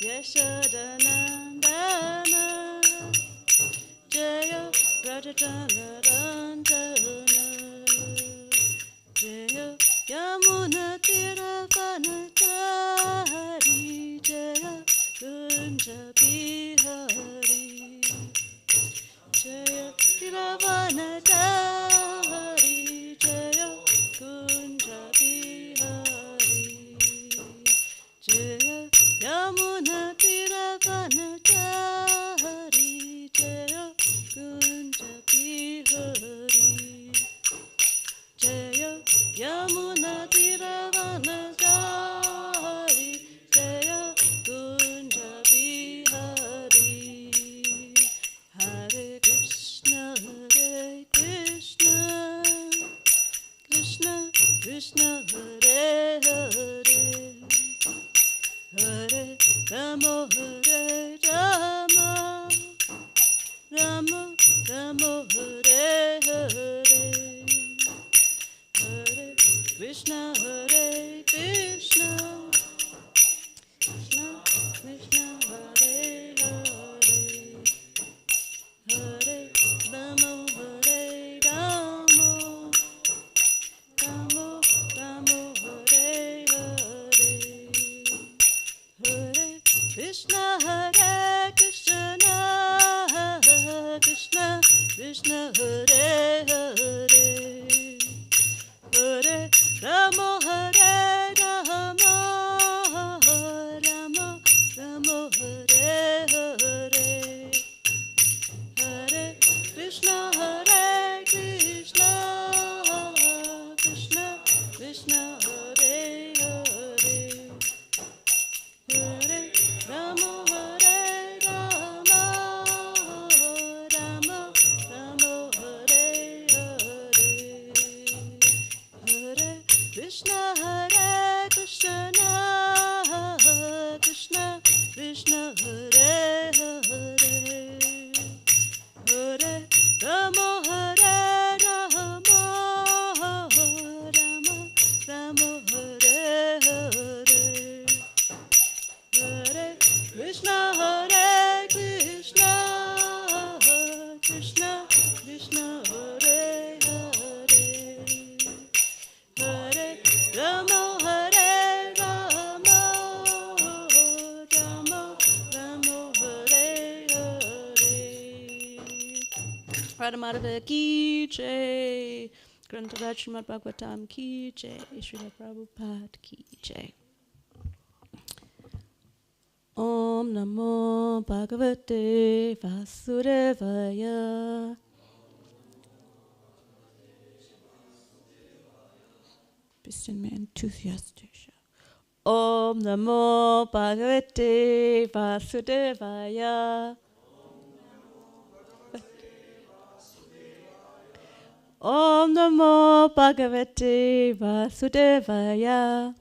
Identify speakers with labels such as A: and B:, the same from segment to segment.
A: Yashodanandana Jaya Rajajanarandana Jaya Yamuna Tiravanatari Jaya Kunja Bihari Jaya Tiravanatari Jaya Kunja Bihari Jaya Yamuna Tiravanatari Jaya Kunja Bihari Jaya Yamuna Tiravanatari Jaya Kunja Bihari Hare Krishna Krishna Krishna Hare Hare Hare Rama Hare Rama Rama Rama Hare Hare Hare Krishna Hare Krishna Krishna Krishna Hare Hare Hare Rama Hare Rama Rama Rama Hare Hare Hare Krishna Hare Krishna Krishna Krishna Hare Hare Hare Rama Hare Rama Rama Rama Hare Hare Hare Krishna Hare Krishna Krishna Krishna Hare Hare Hare Rama Hare Rama Rama Rama Hare Hare Hare Krishna Hare Krishna Krishna Krishna Hare Hare Hare Rama Hare Rama Rama Rama Hare Hare Hare Krishna Hare Krishna Krishna Krishna Hare Hare Hare Rama Hare Rama Rama Rama Hare Hare Radhamadava Ki Jai Grantaraj Srimad Bhagavatam Ki Jai Srila Prabhupada Ki Jai Om Namo Bhagavate Vasudevaya Bisschen mehr enthusiastischer. Om Namo Bhagavate Vasudevaya Om Namo Bhagavate Vasudevaya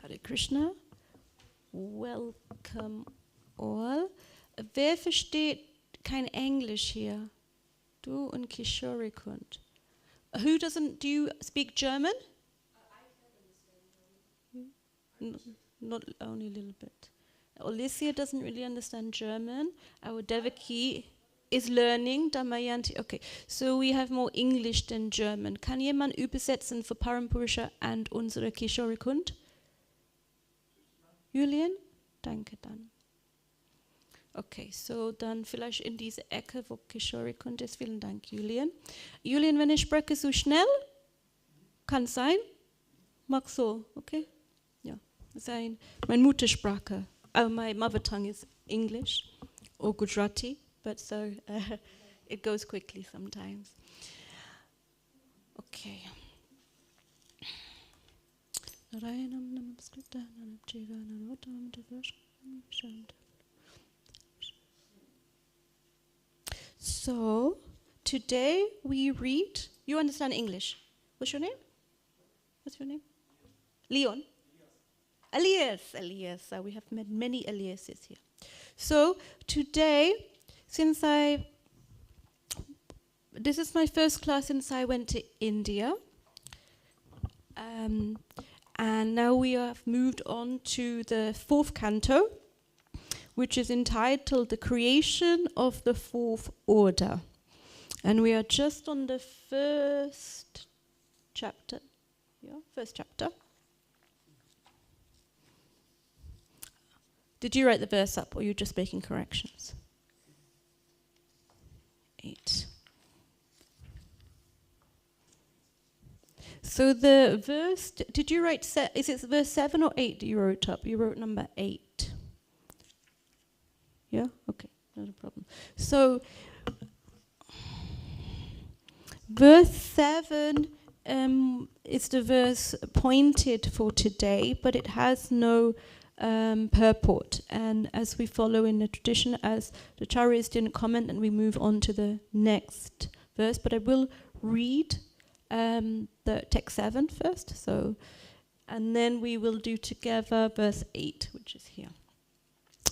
A: Hare Krishna. Welcome all. Wer versteht kein Englisch hier? Du und Kishori Kund. Who doesn't? Do you speak German? Not only a little bit. Alicia doesn't really understand German. Our Devaki is learning. Damayanti. Okay, so we have more English than German. Kann jemand übersetzen für Parampurusha und unsere Kishori Kund? Julian? Danke dann. Okay, so dann vielleicht in diese Ecke, wo Kishori Kund ist. Vielen Dank, Julian. Julian, wenn ich spreche so schnell, kann sein. Mach so, okay? Ja, sein. Meine Muttersprache. Oh, my mother tongue is English or Gujarati, but so it goes quickly sometimes. Okay. So, today we read, you understand English. What's your name? What's your name? Leon? Elias. So we have met many Eliases here. So, today, this is my first class since I went to India. And And now we have moved on to the fourth canto, which is entitled The Creation of the Fourth Order. And we are just on the first chapter. Yeah, first chapter. Did you write the verse up, or are you just making corrections? 8. So the verse, did you write, is it verse 7 or 8 that you wrote up? You wrote number 8. Yeah? Okay, not a problem. So, verse 7 is the verse appointed for today, but it has no purport. And as we follow in the tradition, as the Acharyas didn't comment, and we move on to the next verse. But I will read the text 7 first. So, and then we will do together verse 8, which is here.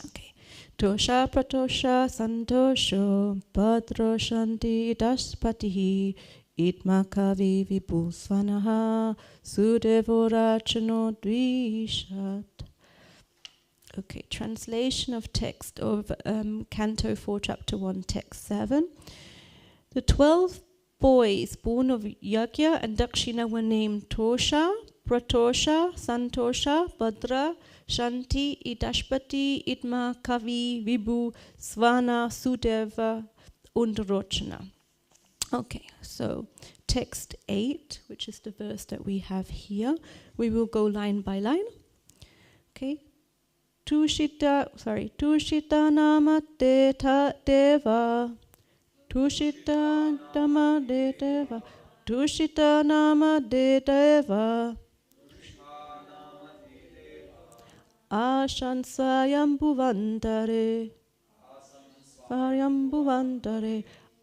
A: Okay. Tosha pratosha santosho padro shanti daspatihi itmakavi vibhusvanaha sudevorachano dvishat. Okay, translation of text of Canto 4, Chapter 1, Text 7. The 12 boys born of Yajna and Dakshina were named Tosha, Pratosha, Santosha, Bhadra, Shanti, Idashpati, Idma, Kavi, Vibhu, Svana, Sudeva, und Rochana. Okay, so text 8, which is the verse that we have here. We will go line by line. Okay. Tushita nama deva. Tushita nama deva. Tushita nama deva. Ashansayam bhuvantare.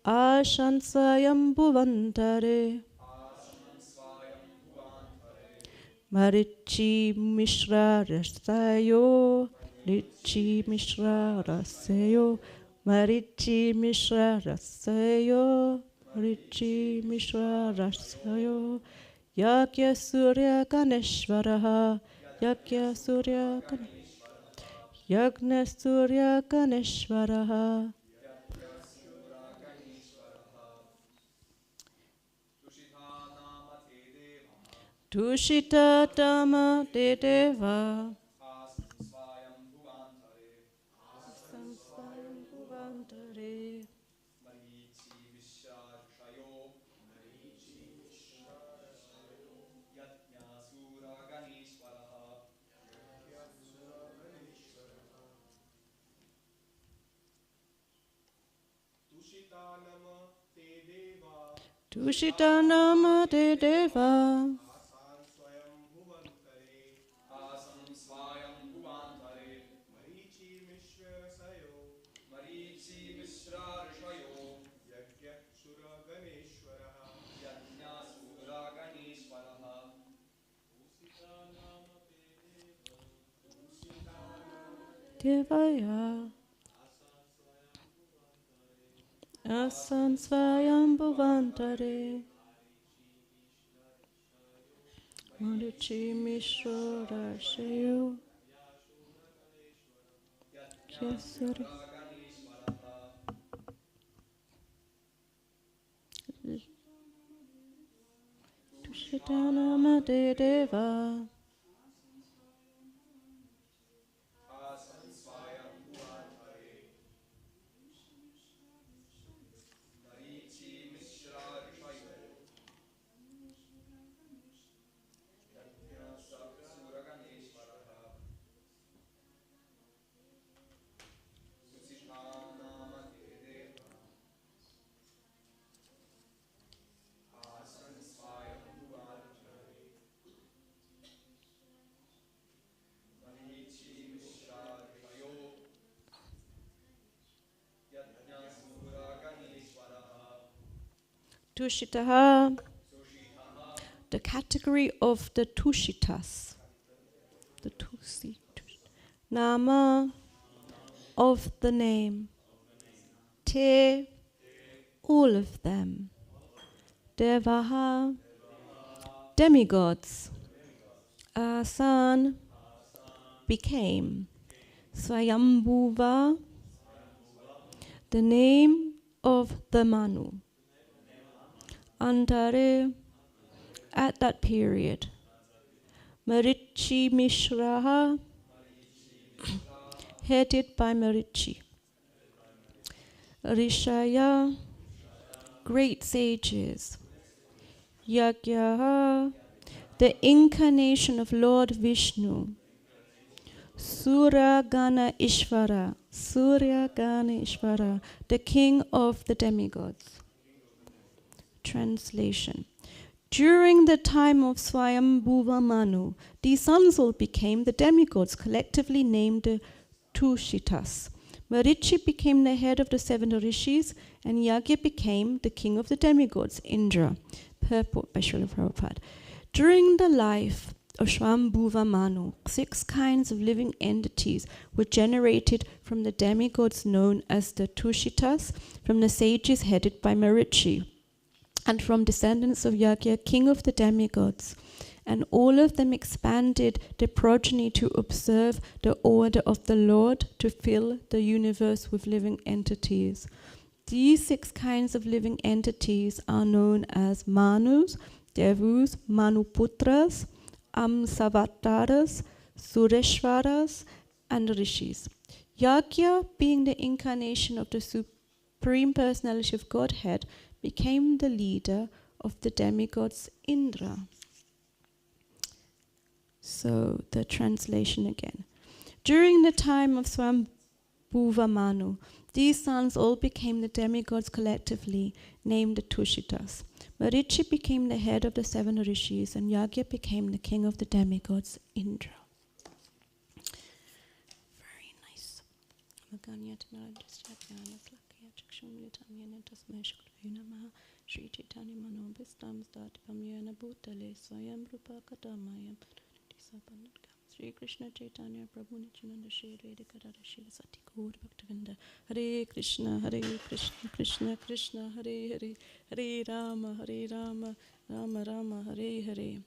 A: Ashansayam bhuvantare. Marichi Mishra Rasayo, Richi Mishra Rasayo, Marichi Mishra Rasayo, Richi Mishra Rasayo, Yagya Surya Ganeshwaraha, Yagya Surya Yagna Surya Ganeshwaraha. Tushita Dhamma Dedeva Asamsvayam Bhuvantare Marichi Visharshayo Yajna Sura Ganeshwaraha Tushita Nama Dedeva Devaya Asansvayam Bhuvantare Marichi Mishra Rashayo Kyasuri Tushitanama Dedeva Tushitaha, the category of the Tushitas, the Tusi, Nama, of the name, Te, all of them, Devaha, demigods, Asan became. Swayambhuva, the name of the Manu. Antare, at that period. Marichi Mishraha, headed by Marichi. Rishaya, great sages. Yagyaha, the incarnation of Lord Vishnu. Suragana Ishvara, Suryagana Ishvara, the king of the demigods. Translation. During the time of Swayambhuva Manu, these sons all became the demigods, collectively named the Tushitas. Marichi became the head of the 7 rishis, and Yagya became the king of the demigods, Indra. Purport by Srila Prabhupada. During the life of Swayambhuva Manu, 6 kinds of living entities were generated from the demigods known as the Tushitas, from the sages headed by Marichi, and from descendants of Yagya, king of the demigods. And all of them expanded their progeny to observe the order of the Lord, to fill the universe with living entities. These 6 kinds of living entities are known as Manus, Devus, Manuputras, Amsavataras, Sureshwaras, and Rishis. Yagya, being the incarnation of the Supreme Personality of Godhead, became the leader of the demigods Indra. So the translation again. During the time of Swayambhuva Manu, these sons all became the demigods collectively, named the Tushitas. Marichi became the head of the 7 rishis, and Yagya became the king of the demigods, Indra. Very nice. Shri Chaitanya Manobhistam Statipam Yena Bhutale Swayam Rupa Kadamayam Sri Krishna Chaitanya Prabhu Nityananda Shri Radhikara Shiva Sati Gaur Bhaktavinda Hare Krishna Krishna Krishna Hare Hare Hare Rama Rama Rama Hare Hare.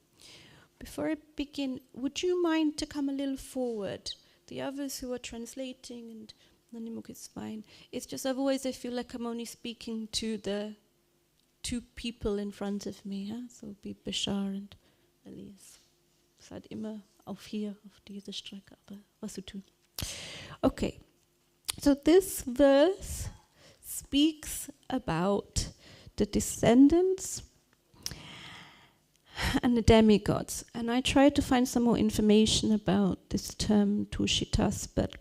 A: Before I begin, would you mind to come a little forward? The others who are translating, and Nanimuk is fine. It's just otherwise I feel like I'm only speaking to the 2 people in front of me, huh? So be Bashar and Elias. Seid immer auf hier, auf dieser Strecke, aber was zu tun. Okay, so this verse speaks about the descendants and the demigods. And I tried to find some more information about this term Tushitas, but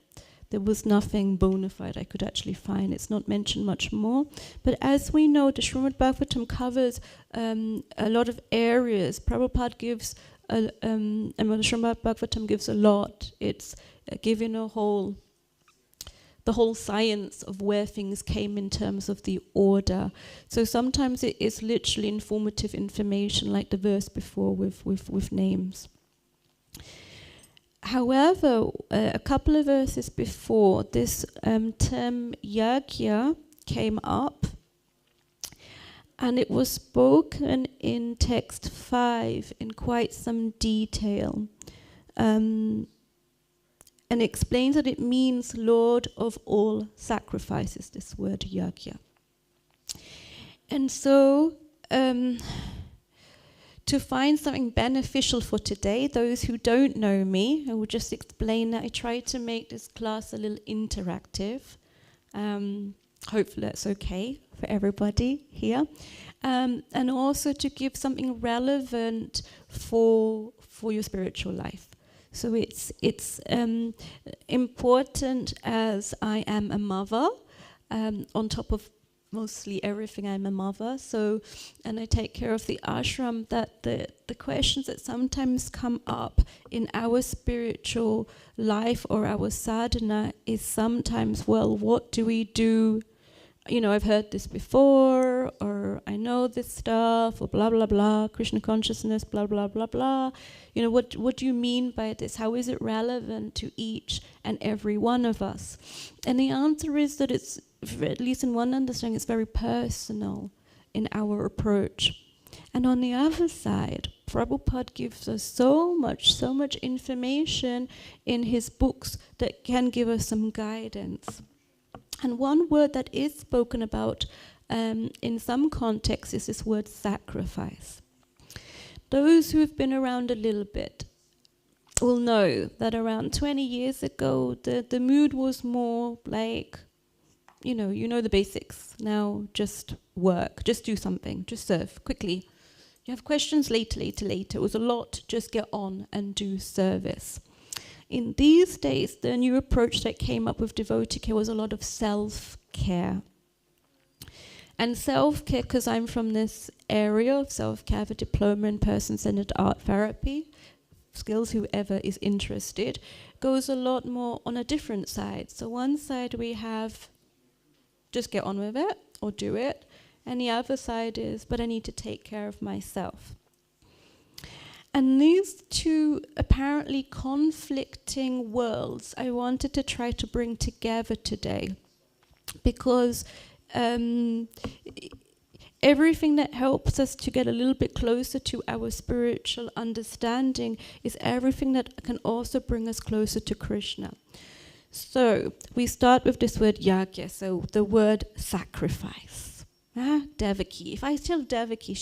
A: there was nothing bona fide I could actually find. It's not mentioned much more. But as we know, the Srimad Bhagavatam covers a lot of areas. Prabhupada gives, and the Srimad Bhagavatam gives a lot. It's giving the whole science of where things came in terms of the order. So sometimes it is literally informative information, like the verse before with names. However, a couple of verses before, this term Yagya came up, and it was spoken in text 5 in quite some detail, and explains that it means Lord of all sacrifices, this word Yagya. And so, to find something beneficial for today, those who don't know me, I will just explain that I tried to make this class a little interactive. Hopefully that's okay for everybody here. And also to give something relevant for your spiritual life. So it's important, as I am a mother, on top of mostly everything, I'm a mother, so, and I take care of the ashram, that the questions that sometimes come up in our spiritual life or our sadhana is sometimes, well, what do we do? You know, I've heard this before, or I know this stuff, or blah, blah, blah, Krishna consciousness, blah, blah, blah, blah. You know, what do you mean by this? How is it relevant to each and every one of us? And the answer is that it's, at least in one understanding, it's very personal in our approach. And on the other side, Prabhupada gives us so much information in his books that can give us some guidance. And one word that is spoken about in some contexts is this word sacrifice. Those who have been around a little bit will know that around 20 years ago, the mood was more like, you know the basics. Now just work, just do something, just serve quickly. You have questions later. It was a lot, just get on and do service. In these days, the new approach that came up with devotee care was a lot of self-care. And self-care, because I'm from this area of self-care, I have a diploma in person-centered art therapy, skills, whoever is interested, goes a lot more on a different side. So one side we have, just get on with it, or do it. And the other side is, but I need to take care of myself. And these two apparently conflicting worlds I wanted to try to bring together today, because everything that helps us to get a little bit closer to our spiritual understanding is everything that can also bring us closer to Krishna. So we start with this word yagya, so the word sacrifice. Devaki. If I tell Devaki,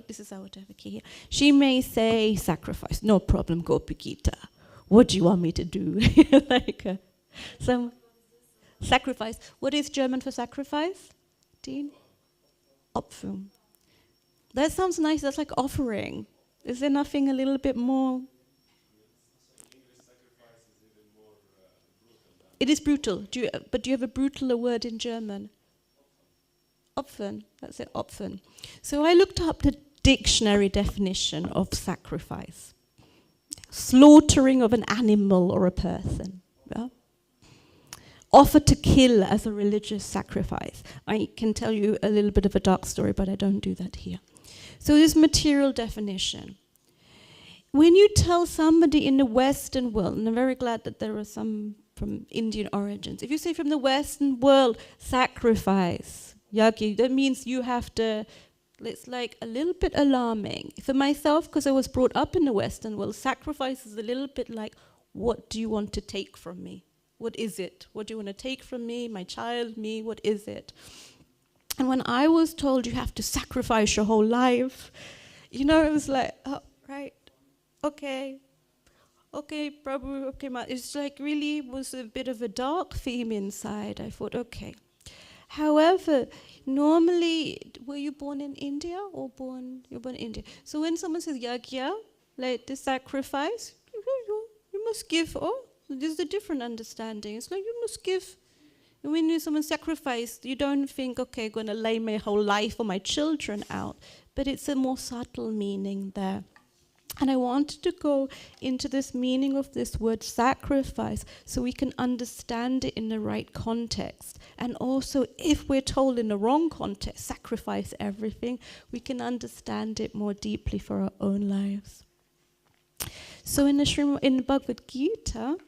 A: this is our Devaki here, she may say sacrifice. No problem, Gopi Gita. What do you want me to do? Some sacrifice. What is German for sacrifice? Dean? Opfer. That sounds nice. That's like offering. Is there nothing a little bit more? It is brutal. But do you have a brutaler word in German? Opfern. That's it, opfern. So I looked up the dictionary definition of sacrifice. Slaughtering of an animal or a person. Yeah? Offer to kill as a religious sacrifice. I can tell you a little bit of a dark story, but I don't do that here. So this material definition. When you tell somebody in the Western world, and I'm very glad that there are some from Indian origins, if you say from the Western world, sacrifice, yagi, that means you have to, it's like a little bit alarming. For myself, because I was brought up in the Western world, sacrifice is a little bit like, what do you want to take from me? What is it? What do you want to take from me, my child, me? What is it? And when I was told you have to sacrifice your whole life, it was like, oh, right, okay, Prabhu, okay, it's like really was a bit of a dark theme inside. I thought, okay. However, normally, were you born in India or you're born in India? So when someone says yagya, like the sacrifice, you must give, there's a different understanding. It's like you must give. When someone sacrifice, you don't think, okay, I'm going to lay my whole life for my children out. But it's a more subtle meaning there. And I wanted to go into this meaning of this word sacrifice so we can understand it in the right context. And also, if we're told in the wrong context, sacrifice everything, we can understand it more deeply for our own lives. So in the Bhagavad Gita,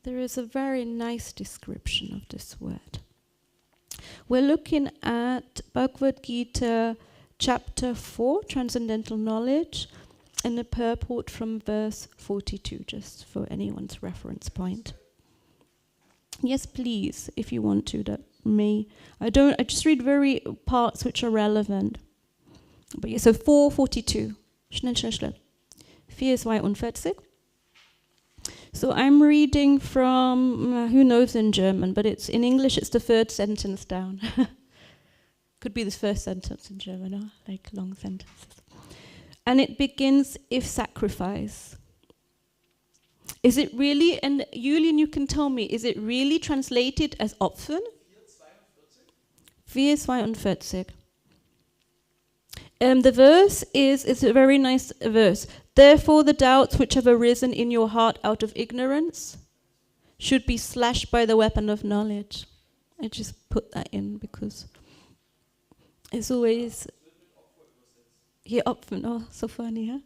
A: there is a very nice description of this word. We're looking at Bhagavad Gita chapter 4, Transcendental Knowledge, and the purport from verse 42, just for anyone's reference point. Yes, please, if you want to, that may. I just read very parts which are relevant. But yeah, so 4:42. Schnell. 4:42. So I'm reading from, who knows in German, but it's in English, it's the third sentence down. Could be the first sentence in German, like long sentences. And it begins, if sacrifice. Is it really, and Julian, you can tell me, is it really translated as Opfern? 4:42. The verse is a very nice verse. Therefore, the doubts which have arisen in your heart out of ignorance should be slashed by the weapon of knowledge. I just put that in because it's always hier Opfern. Oh, so funny, huh?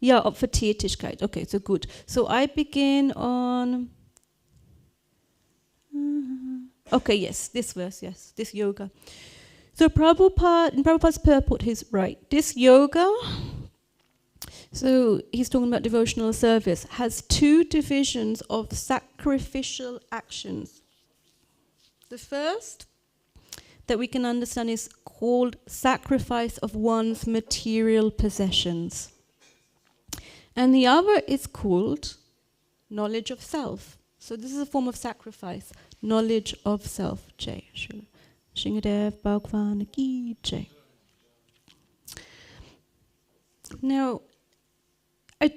A: Ja, Opfertätigkeit. Okay, so good. So I begin on Okay, yes, this verse, yes, this yoga. So Prabhupada, in Prabhupada's purport, he's right. This yoga, so he's talking about devotional service, has two divisions of sacrificial actions. The first that we can understand is called sacrifice of one's material possessions. And the other is called knowledge of self. So this is a form of sacrifice, knowledge of self. Jai Shingadev Bhagwan Ki Jai. Now, I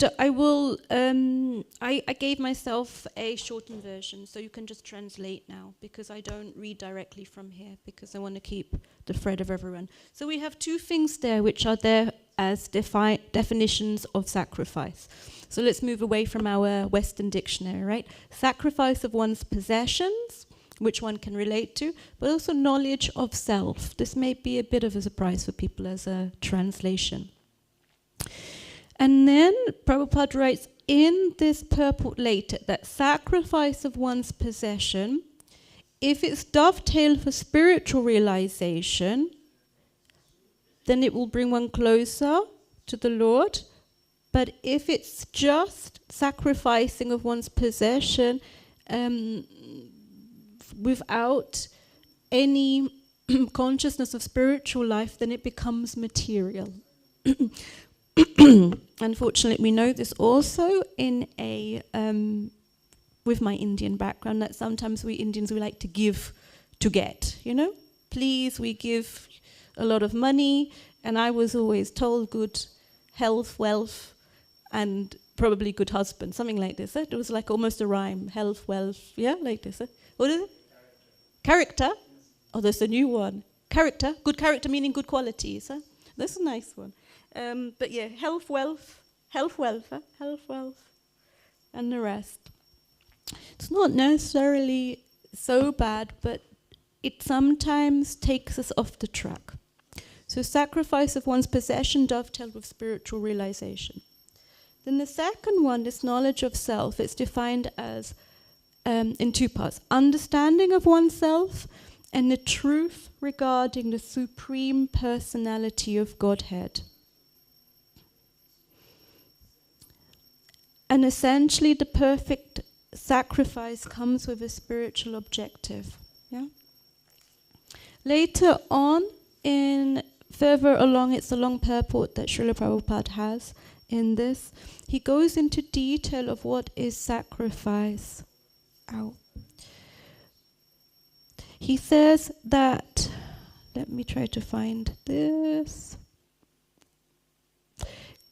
A: gave myself a shortened version, so you can just translate now, because I don't read directly from here, because I want to keep the thread of everyone. So we have two things there, which are there as definitions of sacrifice. So let's move away from our Western dictionary, right? Sacrifice of one's possessions, which one can relate to, but also knowledge of self. This may be a bit of a surprise for people as a translation. And then Prabhupada writes in this purport later that sacrifice of one's possession, if it's dovetailed for spiritual realization, then it will bring one closer to the Lord. But if it's just sacrificing of one's possession without any consciousness of spiritual life, then it becomes material. Unfortunately, we know this also in a with my Indian background, that sometimes we Indians, we like to give to get, you know? Please, we give a lot of money, and I was always told good health, wealth, and probably good husband, something like this. It was like almost a rhyme, health, wealth, yeah, like this. What is it? Character? Oh, there's a new one. Character, good character meaning good qualities. That's a nice one. But yeah, health, wealth, and the rest. It's not necessarily so bad, but it sometimes takes us off the track. So sacrifice of one's possession dovetailed with spiritual realization. Then the second one, this knowledge of self, it's defined as in two parts: understanding of oneself and the truth regarding the supreme personality of Godhead. And essentially the perfect sacrifice comes with a spiritual objective. Yeah. Later on, further along, it's a long purport that Srila Prabhupada has in this. He goes into detail of what is sacrifice. Ow. He says that, let me try to find this.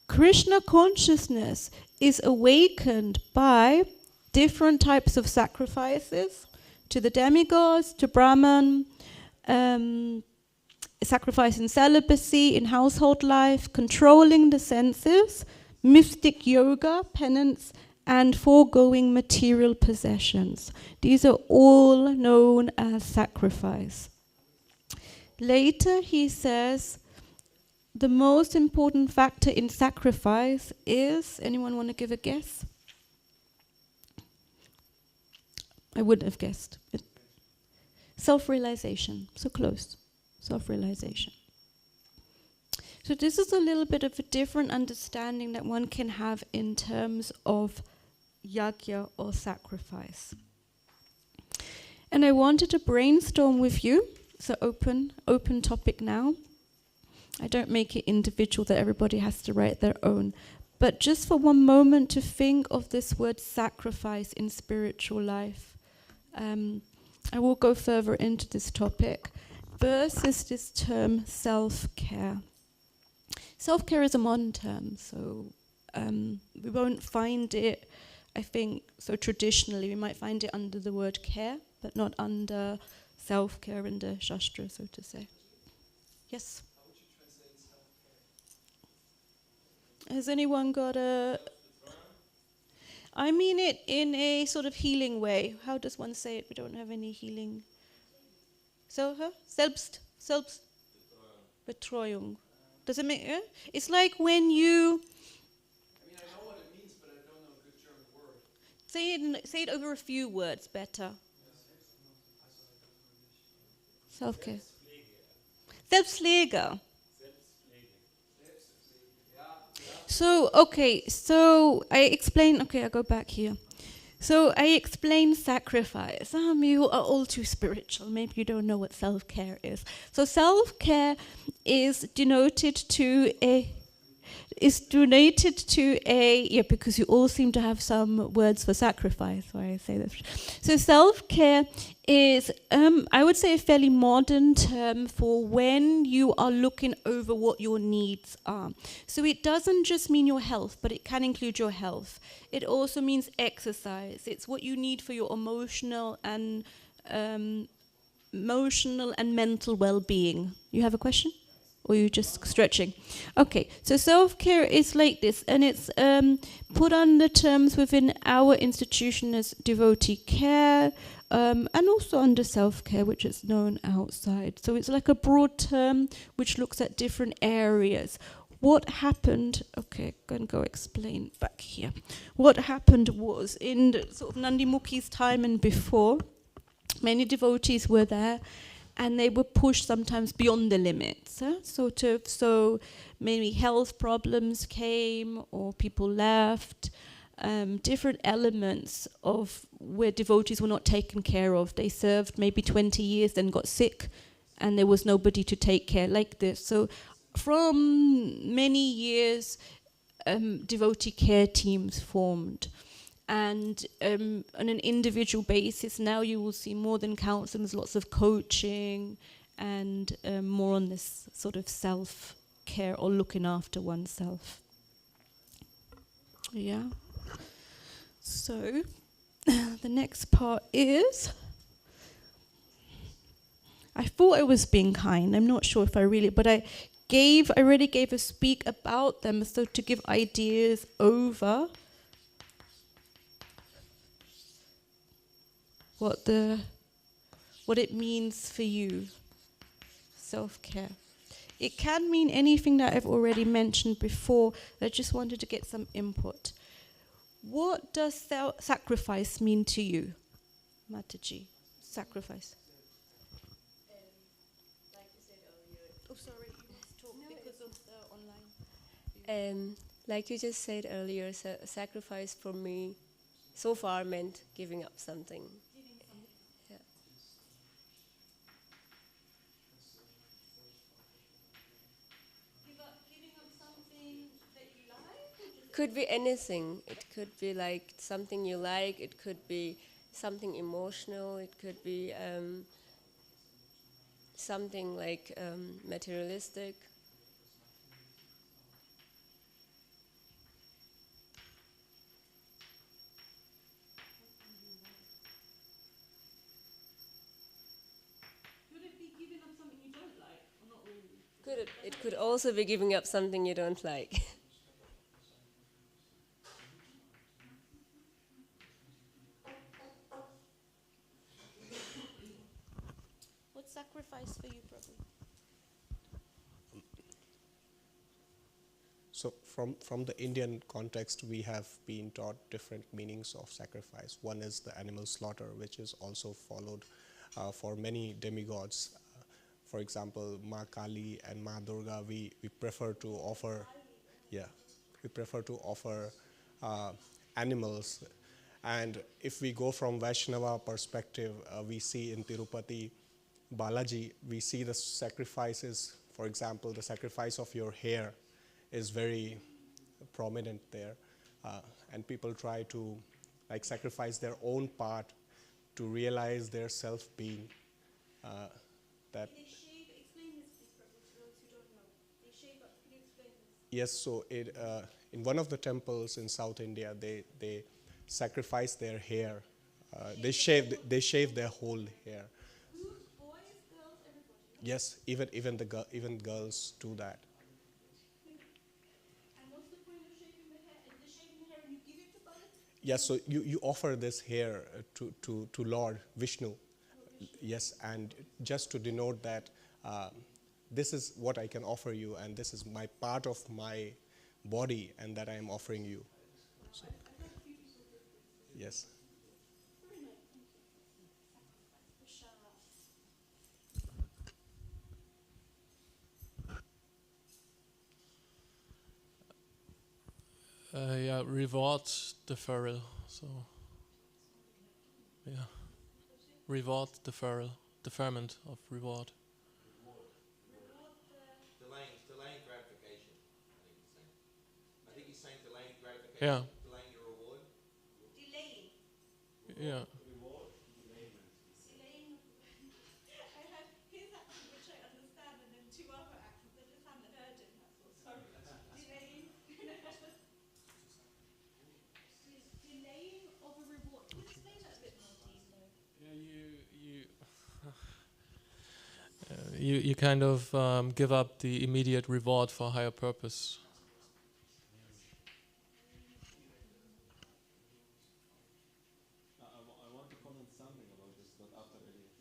A: Krishna consciousness is awakened by different types of sacrifices to the demigods, to Brahman, sacrifice in celibacy, in household life, controlling the senses, mystic yoga, penance, and foregoing material possessions. These are all known as sacrifice. Later he says the most important factor in sacrifice is, anyone want to give a guess? I wouldn't have guessed. Self-realization, so close. Self-realization. So this is a little bit of a different understanding that one can have in terms of yajna or sacrifice. And I wanted to brainstorm with you. So open topic now. I don't make it individual that everybody has to write their own. But just for one moment to think of this word sacrifice in spiritual life. I will go further into this topic. First is this term self-care. Self-care is a modern term, so we won't find it, I think, so traditionally. We might find it under the word care, but not under self-care in the Shastra, so to say. Yes?
B: How would you translate self-care?
A: Has anyone got a... I mean it in a sort of healing way. How does one say it? We don't have any healing. So, Selbstbetreuung. Does it make... It's like when you...
B: I mean, I know what it means, but I don't know a good German word.
A: Say it over a few words better. Self-care. Selbstpflege. So, okay, so I go back here. So I explain sacrifice. You are all too spiritual. Maybe you don't know what self-care is. So self-care is denoted to because you all seem to have some words for sacrifice, why I say this. So self-care is, I would say, a fairly modern term for when you are looking over what your needs are. So it doesn't just mean your health, but it can include your health. It also means exercise. It's what you need for your emotional and mental well-being. You have a question? Or are you just stretching? Okay, so self-care is like this, and it's put under terms within our institution as devotee care, and also under self-care, which is known outside. So it's like a broad term which looks at different areas. What happened, okay, I'm going to go explain back here. What happened was, in the, sort of Nandi Mukhi's time and before, many devotees were there, and they were pushed sometimes beyond the limits. So maybe health problems came, or people left, different elements of where devotees were not taken care of. They served maybe 20 years, then got sick, and there was nobody to take care like this. So from many years, devotee care teams formed. And on an individual basis, now you will see more than counseling, there's lots of coaching and more on this sort of self-care or looking after oneself. Yeah. So the next part is, I thought I was being kind, I'm not sure if I really, but I already gave a speak about them, so to give ideas over what it means for you, self-care. It can mean anything that I've already mentioned before. I just wanted to get some input. What does sacrifice mean to you, Mataji? Sacrifice.
C: Like you said earlier.
A: Oh, sorry, you must talk because of the online.
C: Like you just said earlier, sacrifice for me so far meant giving up something. Yeah.
A: Giving up something that you like?
C: Could be anything. It could be like something you like. It could be something emotional. It could be something like materialistic.
A: Could it be giving up something you don't like, or not really?
C: It could also be giving up something you don't like.
A: What's sacrifice for you, Prabhu?
D: So from the Indian context, we have been taught different meanings of sacrifice. One is the animal slaughter, which is also followed for many demigods. For example, Ma Kali and Ma Durga, we prefer to offer, animals. And if we go from Vaishnava perspective, we see in Tirupati, Balaji, we see the sacrifices. For example, the sacrifice of your hair is very prominent there, and people try to sacrifice their own part to realize their self-being. That
A: They shave, explain this please, Prabhu, for those who don't know. They shave up, can you explain this?
D: yes, so in one of the temples in South India, they sacrifice their hair. They shave their whole hair.
A: Who? Boys, girls, everybody?
D: Yes, even girls do that.
A: And what's the point of shaving the hair? Is the shaving the hair and you give it to Bala?
D: Yes, so you offer this hair to Lord Vishnu. Yes, and just to denote that this is what I can offer you, and this is my part of my body, and that I am offering you. So, yes.
A: Very nice, thank you.
E: Reward deferral. So, yeah, reward deferral, deferment of reward.
F: Delaying gratification, I think he's saying. I think he's saying delaying gratification.
E: Yeah.
F: Delaying your reward.
A: Delaying.
E: Yeah.
A: Delaying. I had his accent, which I understand, and then two other accents. I just haven't heard him. That's all. Sorry. Delaying. Delaying of a reward. Can you explain that a bit more, please, though?
E: You kind of give up the immediate reward for a higher purpose.
G: I want to comment something about this, but after Elias.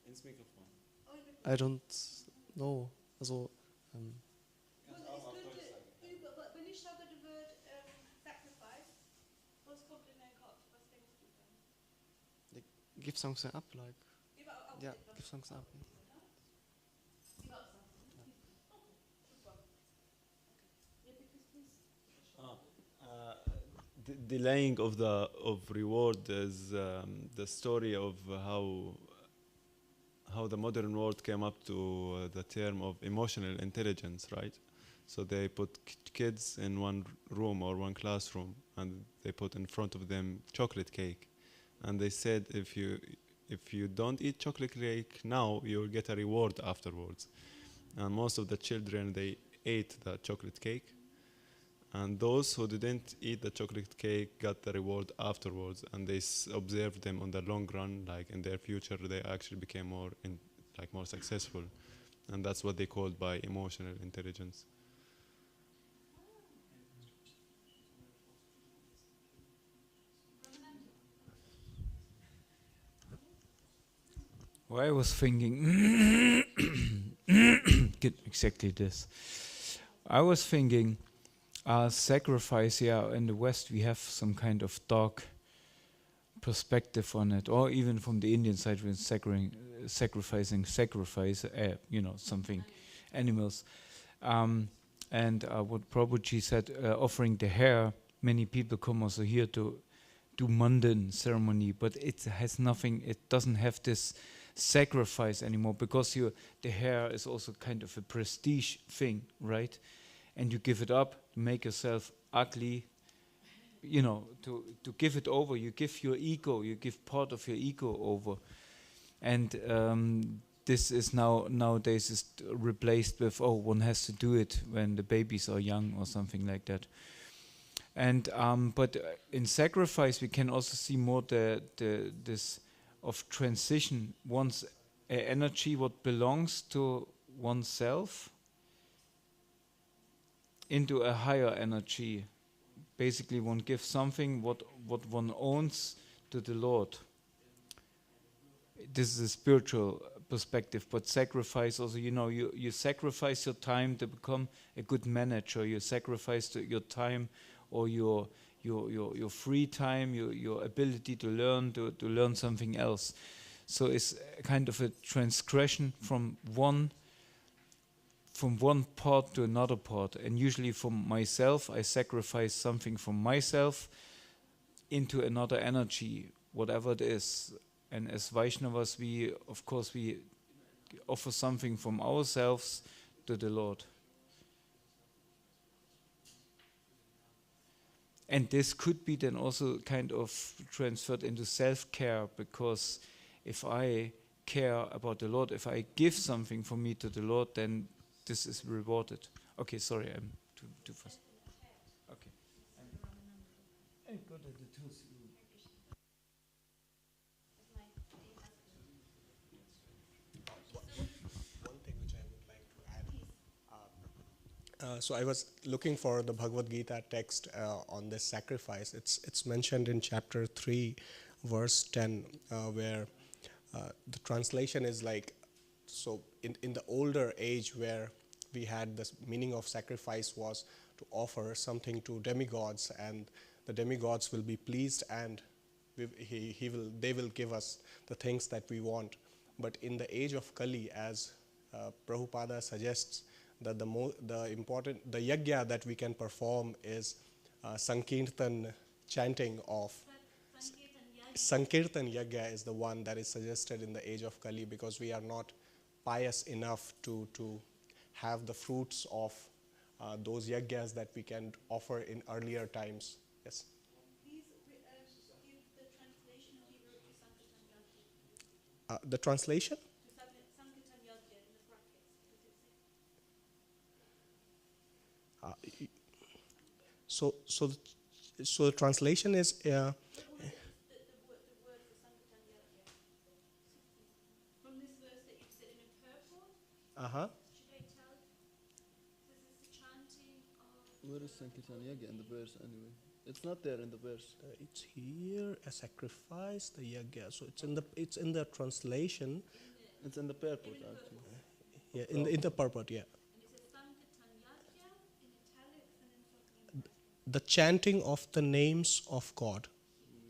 G: Ins Mikrofon.
H: I don't know. Also,
G: Kannst auch auf Deutsch sagen.
A: Wenn ich sage das Wort sacrifice, was kommt in deinen Kopf? Was denkst du dann?
H: give something up, like, yeah, give something up.
G: Delaying of reward is the story of how the modern world came up to the term of emotional intelligence, right? So they put kids in one room or one classroom, and they put in front of them chocolate cake, and they said if you don't eat chocolate cake now, you will get a reward afterwards. And most of the children, they ate the chocolate cake. And those who didn't eat the chocolate cake got the reward afterwards, and they observed them on the long run, like in their future, they actually became more successful, and that's what they called by emotional intelligence.
I: Well, I was thinking exactly this. I was thinking. Sacrifice, yeah, in the West we have some kind of dark perspective on it, or even from the Indian side when sacrificing, something, animals. And what Prabhuji said, offering the hair, many people come also here to do mundane ceremony, but it has nothing, it doesn't have this sacrifice anymore, because the hair is also kind of a prestige thing, right? And you give it up to make yourself ugly, to give it over. You give your ego, you give part of your ego over. And this is nowadays is replaced with, one has to do it when the babies are young or something like that. And but in sacrifice we can also see more this of transition, one's energy, what belongs to oneself, into a higher energy. Basically, one gives something what one owns to the Lord. This is a spiritual perspective, but sacrifice also, you sacrifice your time to become a good manager. You sacrifice your time or your free time, your ability to learn something else. So it's a kind of a transgression from one part to another part, and usually from myself I sacrifice something from myself into another energy, whatever it is. And as Vaishnavas, we offer something from ourselves to the Lord. And this could be then also kind of transferred into self-care, because if I care about the Lord, if I give something from me to the Lord, then this is rewarded. Okay, sorry, I'm too fast. Okay. And go to the tools.
D: One thing which I would like to add. So I was looking for the Bhagavad Gita text on this sacrifice. It's mentioned in chapter 3, verse 10, where the translation is like, so in the older age where we had this meaning of sacrifice was to offer something to demigods, and the demigods will be pleased, and they will give us the things that we want. But in the age of Kali, as Prabhupada suggests that the yajna that we can perform is Sankirtan chanting of. Sankirtan yajna is the one that is suggested in the age of Kali, because we are not pious enough to have the fruits of those yajnas that we can offer in earlier times. Yes.
A: Please give the translation of Hebrew to Sankirtan Yajna.
D: The translation?
A: To Sankirtan Yajna in the brackets. Does it say?
D: So the translation is
A: The word for Sankirtan Yajna. From this verse that you've said in purple, should I tell? This is the chanting of.
H: Where is Sankirtan Yajna in the verse anyway? It's not there in the verse.
D: it's here, a sacrifice, the yajna. So it's in the translation.
H: It's in the purport actually.
D: Yeah, in the purport, yeah.
A: And it says Sankirtan Yajna in italics and then something in brackets.
D: The chanting of the names of God.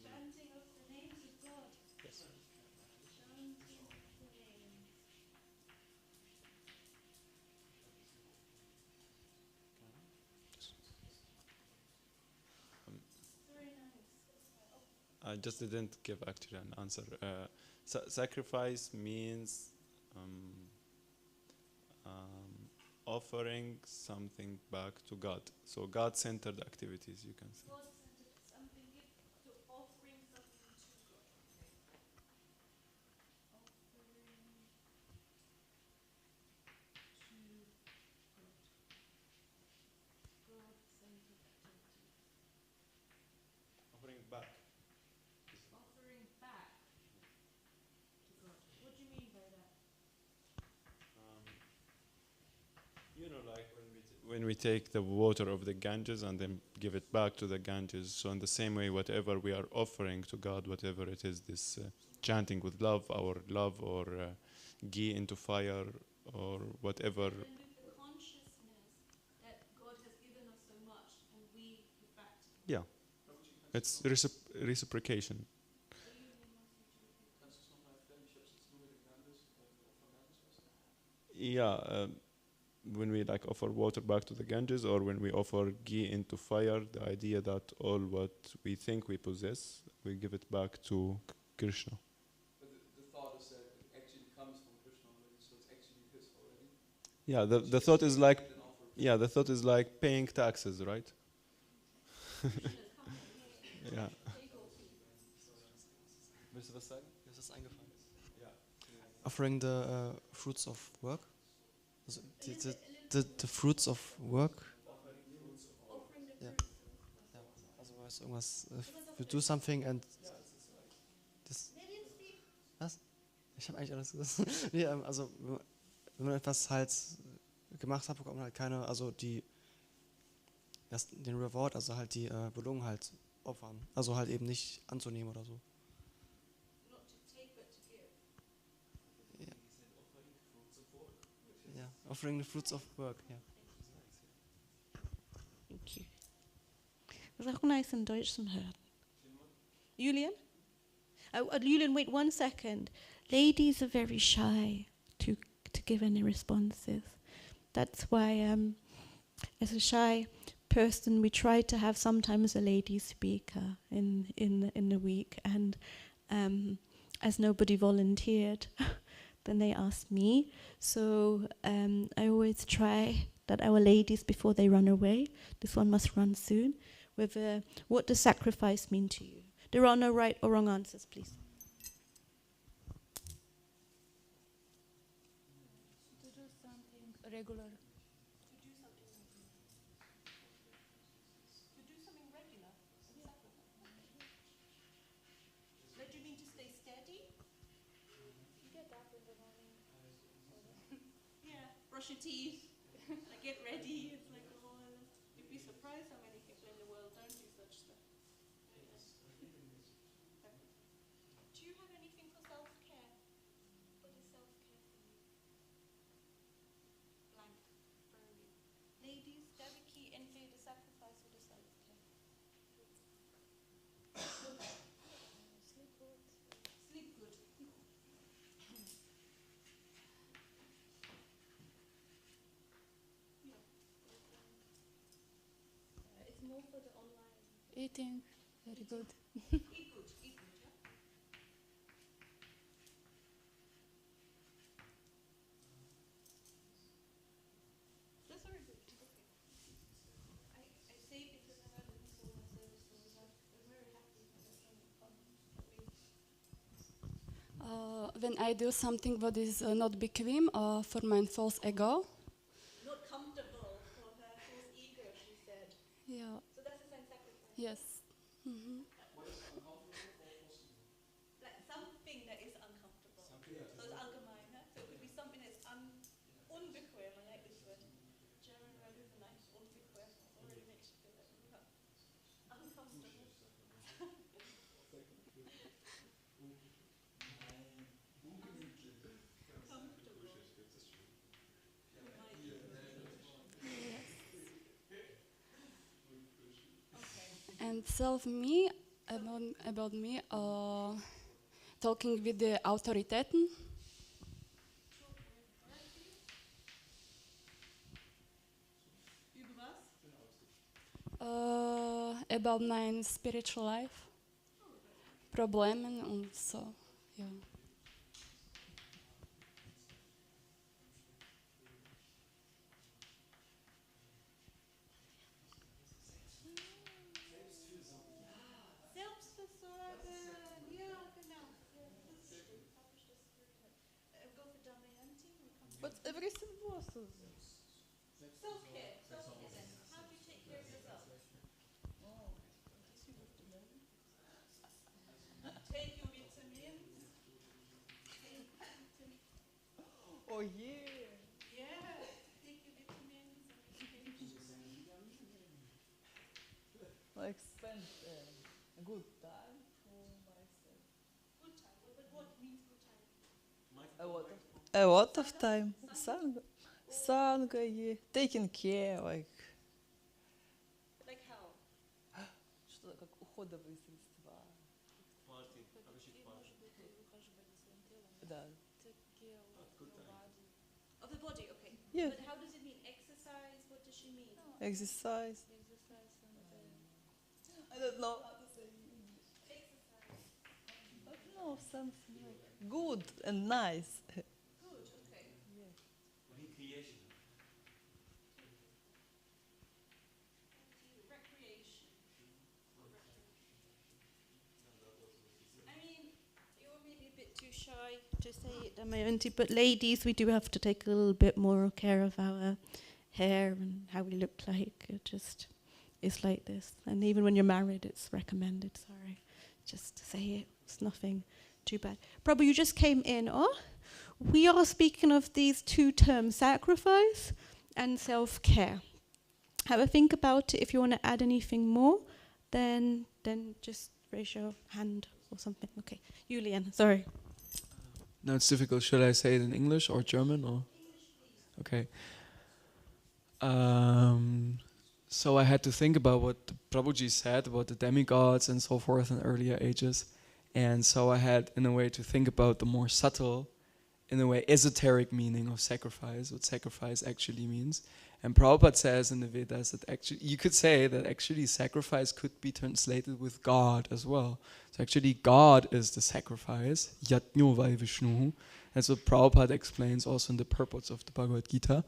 A: Chanting of the names of God.
D: Yes.
A: Chanting of the names. Very nice.
G: I just didn't give actually an answer. Sacrifice means offering something back to God. So God-centered activities, you can say.
A: God-centered something, so offering something to God. Offering to God. God-centered activity.
G: Offering back.
A: Offering back to God. What do you mean by that?
G: Like when we take the water of the Ganges and then give it back to the Ganges. So in the same way, whatever we are offering to God, whatever it is, this chanting with love, our love, or ghee into fire, or whatever.
A: And with the consciousness that God has given us so much, and we, in fact.
G: Yeah, it's reciprocation. Yeah, when we like offer water back to the Ganges, or when we offer ghee into fire, the idea that all what we think we possess, we give it back to Krishna.
B: But the thought is that it actually comes from Krishna already, so it's actually his already.
G: Yeah, the thought is like, yeah, the thought is like paying taxes, right? Yeah.
H: Willst du was sagen? Mir ist das eingefallen. Offering the fruits of work. Also the fruits of work. Ja. Ja. Also weißt du, irgendwas. You do something and. Das, was? Ich habe eigentlich alles gesagt. Nee, also wenn man etwas halt gemacht hat, bekommt man halt keine, also den Reward, also halt die Belohnung halt opfern. Also halt eben nicht anzunehmen oder so.
A: Not to take, but to give.
H: Ja, offering the fruits of work, ja.
A: Thank you. Das ist auch nice in Deutsch zum Hören. Julian? Julian, wait 1 second. Ladies are very shy to give any responses. That's why, as a shy person, we try to have sometimes a lady speaker in the week, and as nobody volunteered, then they asked me. So I always try that our ladies, before they run away, this one must run soon, with what does sacrifice mean to you? There are no right or wrong answers, please.
J: To do something regular.
A: To do something regular. What do you mean, to stay steady?
J: Get up in the morning.
A: Yeah, brush your teeth, get ready. It's like, oh, you'd be surprised how many people in the world don't do such stuff. Do you have anything for self-care? What is self-care for you? Blank, very. Ladies, Devaki, entweder the sacrifice or the self-care.
J: Sleep good.
A: Sleep good.
J: Eating, very good.
A: That's very good. Okay. I saved it because I had it in all my service, so I'm very happy that I've done it fun.
J: When I do something what is not bequem for my false ego.
A: Not comfortable for her false ego, she said.
J: Yeah.
A: So that's the same sacrifice.
J: Yes. Mm-hmm.
A: Like something that is uncomfortable. So it's allgemein, huh? So it could be something that's unbequem. I like this word. German word is nice. Unbequem. Already makes you feel like uncomfortable.
J: And self me about me talking with the autoriteiten. About my spiritual life, Problemen und so, ja.
A: Selbstversorgen. Ja, genau. Ja, das ist schön. Habe ich das gehört. Go for Damayanti.
K: But everything was
A: Self-care. Self-care then. How do you take care of yourself? Take your vitamins.
K: oh yeah.
A: Yeah. Take your vitamins.
K: Like spend a good time for myself.
A: Good time. But what means good time?
K: A lot of time. Sangha, yeah. Taking care, like.
A: Like how?
K: Что-то как уходовые средства. Да.
A: Of the body, okay.
K: Yeah.
A: But how does it mean? Exercise? What does she mean?
K: Exercise. I don't know how to say
A: Exercise.
K: but no, something like good and nice.
A: Good, okay. Recreation. I mean, you're maybe a bit too shy to say it, Damayanti, but ladies, we do have to take a little bit more care of our hair and how we look like. It just is like this. And even when you're married, it's recommended, sorry. Just to say it. It's nothing too bad. Prabhu, you just came in. Oh, we are speaking of these two terms, sacrifice and self-care. Have a think about it. If you want to add anything more, then just raise your hand or something. Okay, Julian, sorry.
H: No, it's difficult. Should I say it in English or German or? Okay. So I had to think about what Prabhuji said about the demigods and so forth in earlier ages. And so I had, in a way, to think about the more subtle, in a way, esoteric meaning of sacrifice, what sacrifice actually means. And Prabhupada says in the Vedas that actually, you could say that actually sacrifice could be translated with God as well. So actually God is the sacrifice, Yajño vai Vishnu. That's what Prabhupada explains also in the purports of the Bhagavad Gita.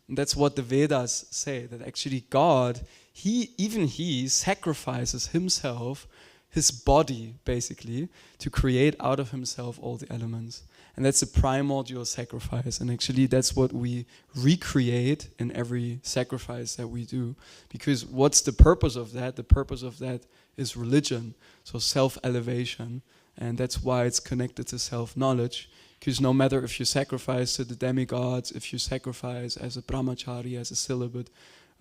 H: And that's what the Vedas say, that actually God, he sacrifices himself, his body basically, to create out of himself all the elements. And that's a primordial sacrifice. And actually that's what we recreate in every sacrifice that we do. Because what's the purpose of that? The purpose of that is religion, so self-elevation. And that's why it's connected to self-knowledge. Because no matter if you sacrifice to the demigods, if you sacrifice as a brahmachari, as a celibate,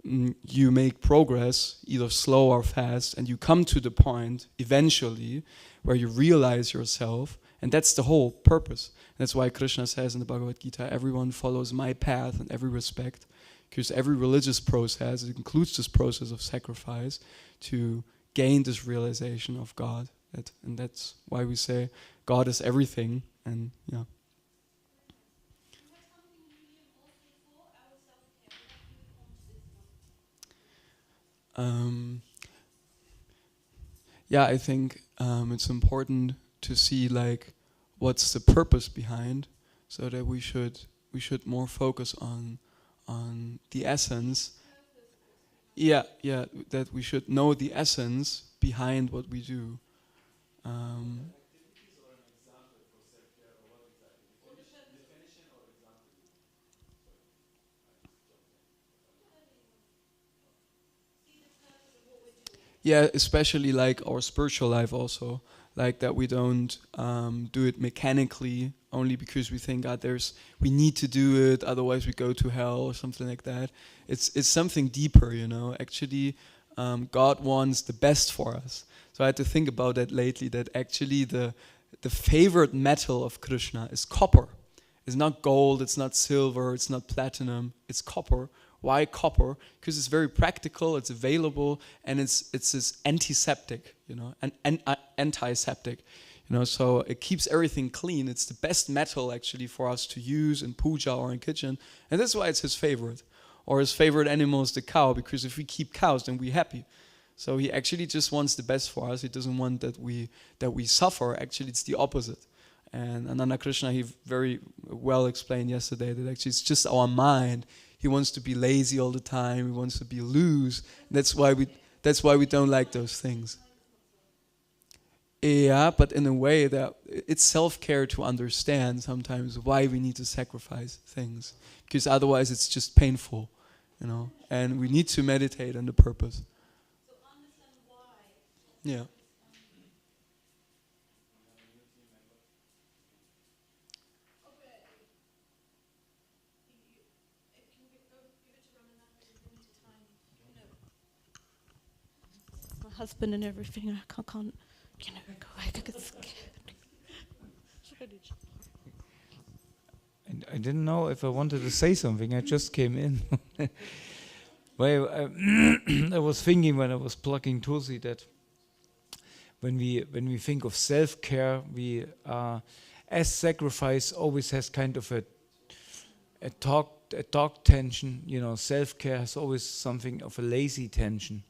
H: you make progress, either slow or fast, and you come to the point, eventually, where you realize yourself, and that's the whole purpose. That's why Krishna says in the Bhagavad Gita, everyone follows my path in every respect, because every religious process, it includes this process of sacrifice, to gain this realization of God. And that's why we say God is everything, and yeah.
B: yeah, I think it's important to see like what's the purpose behind, so that we should more focus on the essence. Yeah, that we should know the essence behind what we do. Um, yeah, especially like our spiritual life also, like that we don't do it mechanically only because we think we need to do it, otherwise we go to hell or something like that. It's something deeper, you know. Actually, God wants the best for us. So I had to think about that lately. That actually the favorite metal of Krishna is copper. It's not gold. It's not silver. It's not platinum. It's copper. Why copper? Because it's very practical, it's available, and it's this antiseptic, you know, antiseptic, you know. So it keeps everything clean. It's the best metal actually for us to use in puja or in kitchen, and that's why it's his favorite. Or his favorite animal is the cow, because if we keep cows, then we're happy. So he actually just wants the best for us. He doesn't want that we suffer. Actually, it's the opposite. And Ananda Krishna, he very well explained yesterday that actually it's just our mind. He wants to be lazy all the time. He wants to be loose. That's why we don't like those things. Yeah, but in a way that it's self-care to understand sometimes why we need to sacrifice things, because otherwise it's just painful, you know. And we need to meditate on the purpose.
A: So understand why.
B: Yeah.
A: My husband and everything, I can't, you know, go away. I get scared.
I: I didn't know if I wanted to say something. I just came in. Well, I was thinking when I was plugging Tulsi that when we think of self-care, we as sacrifice always has kind of a talk tension. You know, self-care has always something of a lazy tension.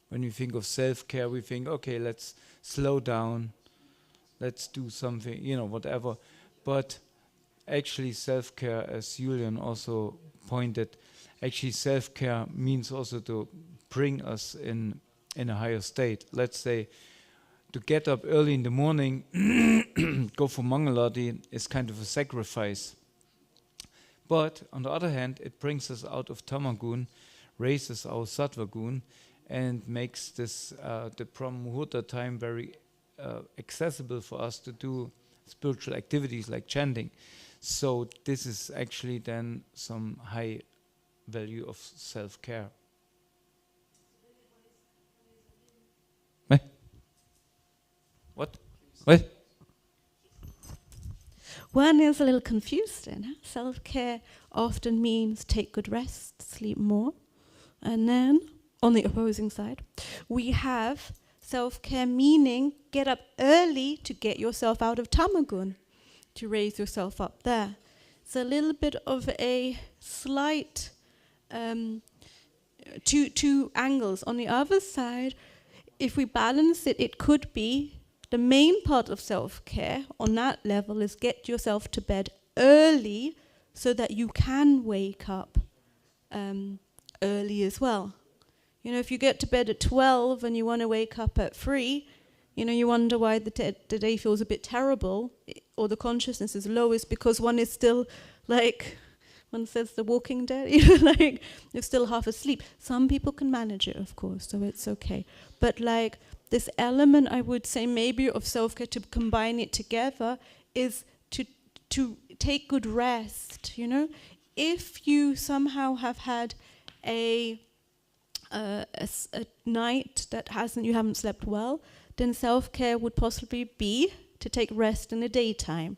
I: When we think of self-care, we think, okay, let's slow down, let's do something, you know, whatever. But actually self-care, as Julian also pointed, actually self-care means also to bring us in a higher state. Let's say to get up early in the morning, go for Mangalati is kind of a sacrifice. But on the other hand, it brings us out of Tamagun, raises our Sattvagun, and makes this the Brahma time very accessible for us to do spiritual activities like chanting. So this is actually then some high value of self-care. What? What?
A: One is a little confused then. Huh? Self-care often means take good rest, sleep more. And then, on the opposing side, we have self-care meaning get up early to get yourself out of tamagun, to raise yourself up there. It's a little bit of a slight two angles. On the other side, if we balance it, it could be the main part of self-care on that level is get yourself to bed early so that you can wake up early as well. You know, if you get to bed at 12 and you want to wake up at 3, you know, you wonder why the day feels a bit terrible or the consciousness is low, is because one is still like, one says the Walking Dead, you know, like you're still half asleep. Some people can manage it, of course, so it's okay. But like this element, I would say maybe of self-care, to combine it together, is to take good rest, you know. If you somehow have had a night that you haven't slept well, then self-care would possibly be to take rest in the daytime.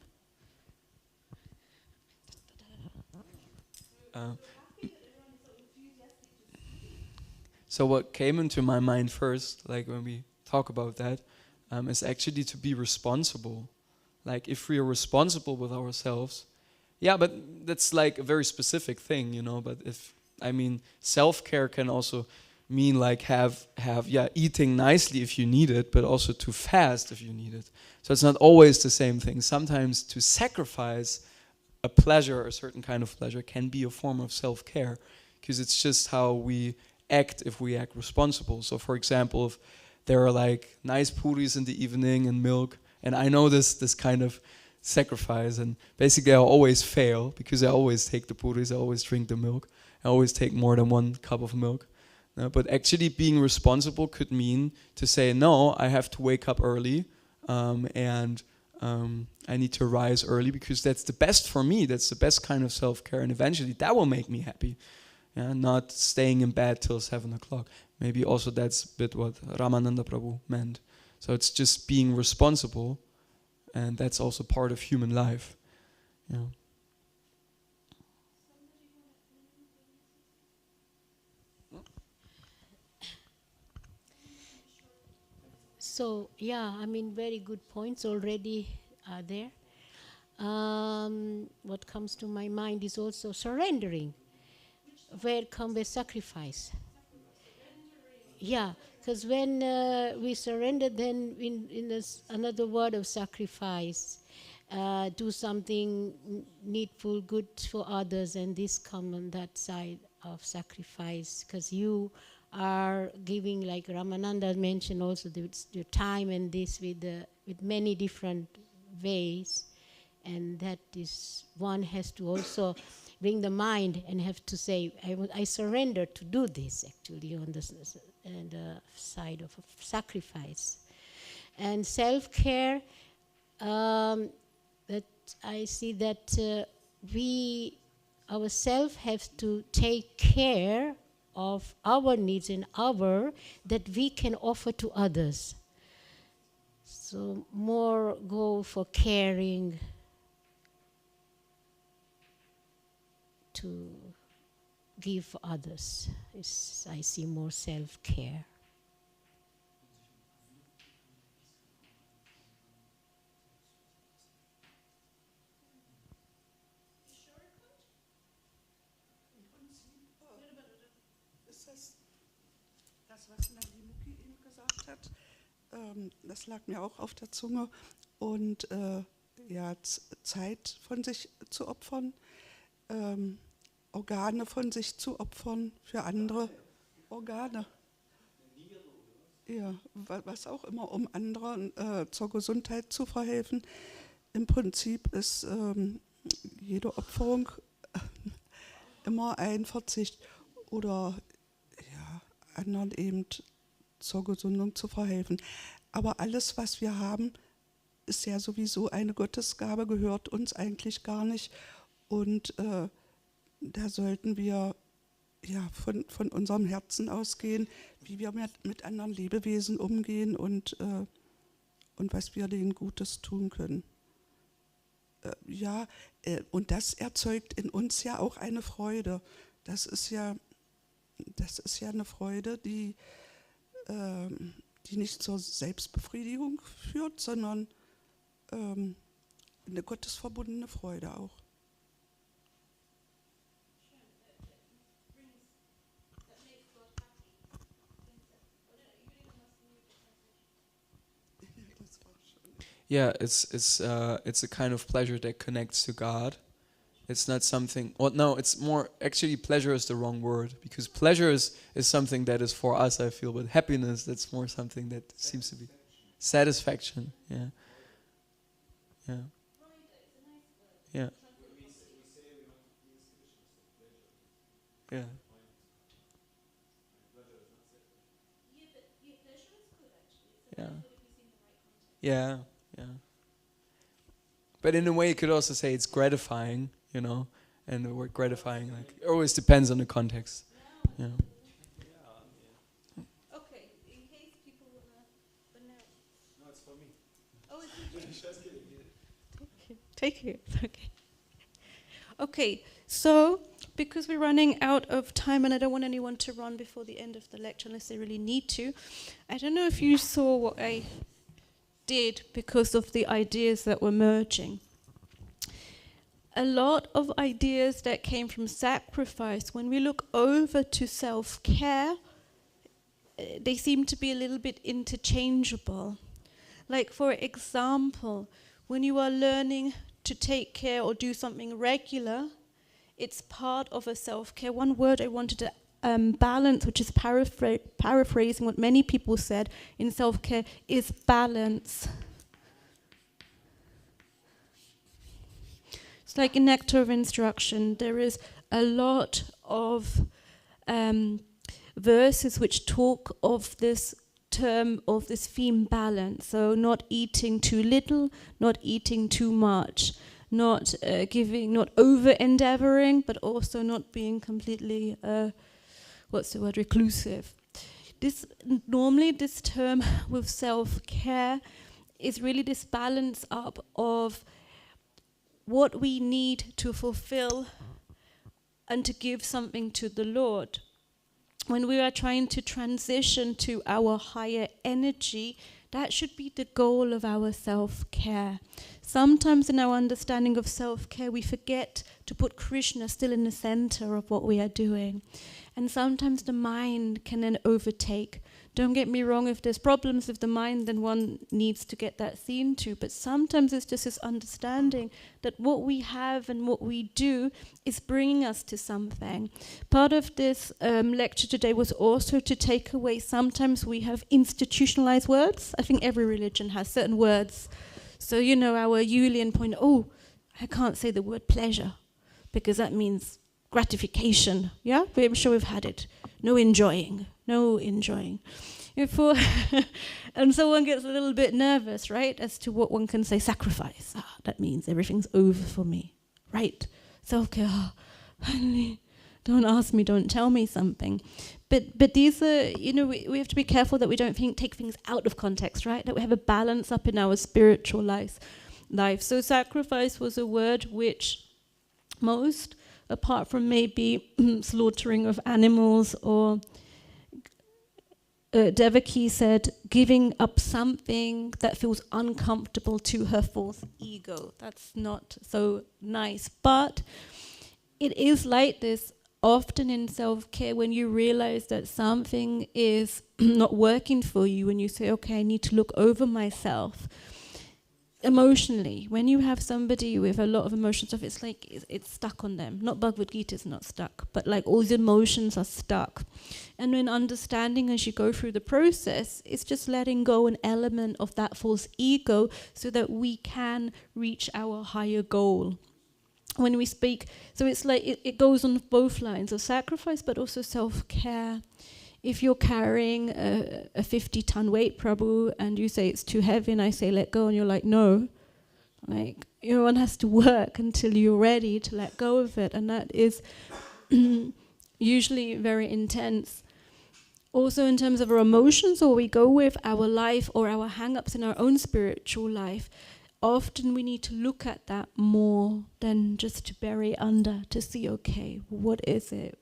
B: So what came into my mind first, like when we talk about that, is actually to be responsible. Like if we are responsible with ourselves, yeah, but that's like a very specific thing, you know. But if, I mean, self-care can also mean like have eating nicely if you need it, but also to fast if you need it. So it's not always the same thing. Sometimes to sacrifice a pleasure, a certain kind of pleasure, can be a form of self-care, because it's just how we act if we act responsible. So for example, if there are like nice puris in the evening and milk, and I know this kind of sacrifice, and basically I always fail because I always take the puris, I always drink the milk, I always take more than 1 cup of milk. But actually being responsible could mean to say, no, I have to wake up early, and I need to rise early because that's the best for me, that's the best kind of self-care, and eventually that will make me happy. Yeah, not staying in bed till 7 o'clock. Maybe also that's a bit what Ramananda Prabhu meant. So it's just being responsible, and that's also part of human life. Yeah.
L: So, yeah, I mean, very good points already are there. What comes to my mind is also surrendering. Where comes the sacrifice? Yeah, because when we surrender, then in this another word of sacrifice, do something needful, good for others, and this come on that side of sacrifice, because you are giving, like Ramananda mentioned also, the time and this with many different ways, and that is one has to also bring the mind and have to say, I surrender to do this actually on the side of sacrifice. And self-care, that I see that we ourselves have to take care of our needs and that we can offer to others. So more go for caring, to give others. I see more self-care.
M: Das, was Nalimuki eben gesagt hat, das lag mir auch auf der Zunge. Und ja, Zeit von sich zu opfern, Organe von sich zu opfern für andere Organe. Ja, was auch immer, um anderen zur Gesundheit zu verhelfen. Im Prinzip ist jede Opferung immer ein Verzicht oder ja, anderen eben zur Gesundung zu verhelfen. Aber alles, was wir haben, ist ja sowieso eine Gottesgabe, gehört uns eigentlich gar nicht. Und da sollten wir ja, von unserem Herzen ausgehen, wie wir mit anderen Lebewesen umgehen und was wir denen Gutes tun können. Und das erzeugt in uns ja auch eine Freude. Das ist ja eine Freude, die nicht zur Selbstbefriedigung führt, sondern eine gottesverbundene Freude auch.
B: Yeah, it's a kind of pleasure that connects to God. It's not something, well, no, it's more, actually pleasure is the wrong word, because pleasure is something that is for us, I feel, but happiness, that's more something that seems to be satisfaction. Yeah. Yeah. Yeah. Yeah. Yeah. Yeah. Yeah. But in a way, you could also say it's gratifying, you know, and the word gratifying, like, it always depends on the context. Yeah.
A: Okay, in case people wanna know.
B: No, it's for me.
A: Oh, it's Take it. Okay. Okay, so because we're running out of time and I don't want anyone to run before the end of the lecture unless they really need to, I don't know if you saw what I did because of the ideas that were merging. A lot of ideas that came from sacrifice, when we look over to self-care, they seem to be a little bit interchangeable. Like, for example, when you are learning to take care or do something regular, it's part of a self-care. One word I wanted to balance, which is paraphrasing what many people said in self-care, is balance. It's like in Nectar of Instruction, there is a lot of verses which talk of this term, of this theme, balance. So not eating too little, not eating too much, not not over-endeavoring, but also not being completely, reclusive. Normally this term with self-care is really this balance up of what we need to fulfill and to give something to the Lord. When we are trying to transition to our higher energy, that should be the goal of our self-care. Sometimes in our understanding of self-care, we forget to put Krishna still in the center of what we are doing. And sometimes the mind can then overtake. Don't get me wrong, if there's problems with the mind, then one needs to get that seen to. But sometimes it's just this understanding that what we have and what we do is bringing us to something. Part of this lecture today was also to take away, sometimes we have institutionalized words. I think every religion has certain words. So, our Julian point, I can't say the word pleasure, because that means gratification. Yeah, I'm sure we've had it. No enjoying. And so one gets a little bit nervous, right, as to what one can say. Sacrifice. That means everything's over for me, right? Self-care. Don't ask me, don't tell me something. But these are, we have to be careful that we don't take things out of context, right? That we have a balance up in our spiritual life. So sacrifice was a word which most, apart from maybe slaughtering of animals, or Devaki said, giving up something that feels uncomfortable to her false ego. That's not so nice. But it is like this often in self-care, when you realize that something is not working for you, and you say, okay, I need to look over myself. Emotionally, when you have somebody with a lot of emotion stuff, it's like it's stuck on them. Not Bhagavad Gita is not stuck, but like all the emotions are stuck. And when understanding as you go through the process, it's just letting go an element of that false ego so that we can reach our higher goal. When we speak, so it's like it goes on both lines of sacrifice, but also self-care. If you're carrying a 50-ton weight, Prabhu, and you say it's too heavy, and I say let go, and you're like, no. Like, one has to work until you're ready to let go of it, and that is usually very intense. Also in terms of our emotions, or we go with our life or our hang-ups in our own spiritual life, often we need to look at that more than just to bury under, to see, okay, what is it?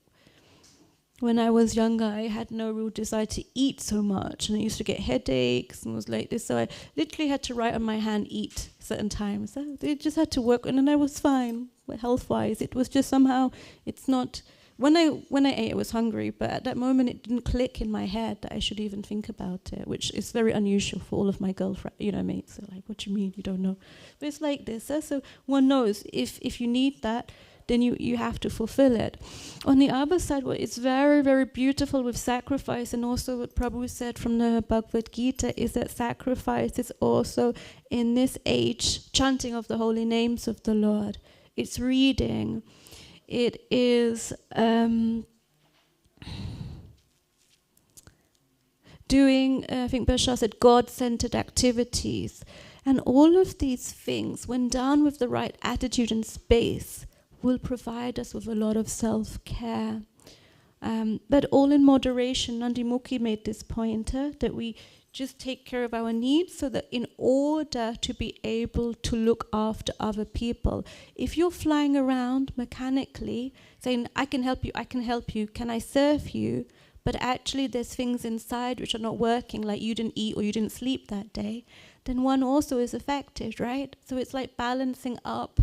A: When I was younger, I had no real desire to eat so much, and I used to get headaches and was like this. So I literally had to write on my hand, eat, certain times. So they just had to work, and then I was fine, health-wise. It was just somehow, it's not, when I ate, I was hungry, but at that moment it didn't click in my head that I should even think about it, which is very unusual for all of my girlfriends, mates. They're like, what do you mean, you don't know? But it's like this. So one knows if you need that, then you have to fulfill it. On the other side, what is very, very beautiful with sacrifice, and also what Prabhu said from the Bhagavad Gita, is that sacrifice is also, in this age, chanting of the holy names of the Lord. It's reading. It is doing, I think Bashar said, God-centered activities. And all of these things, when done with the right attitude and space, will provide us with a lot of self-care. But all in moderation. Nandimukhi made this pointer, that we just take care of our needs, so that in order to be able to look after other people. If you're flying around mechanically, saying, I can help you, can I serve you? But actually there's things inside which are not working, like you didn't eat or you didn't sleep that day, then one also is affected, right? So it's like balancing up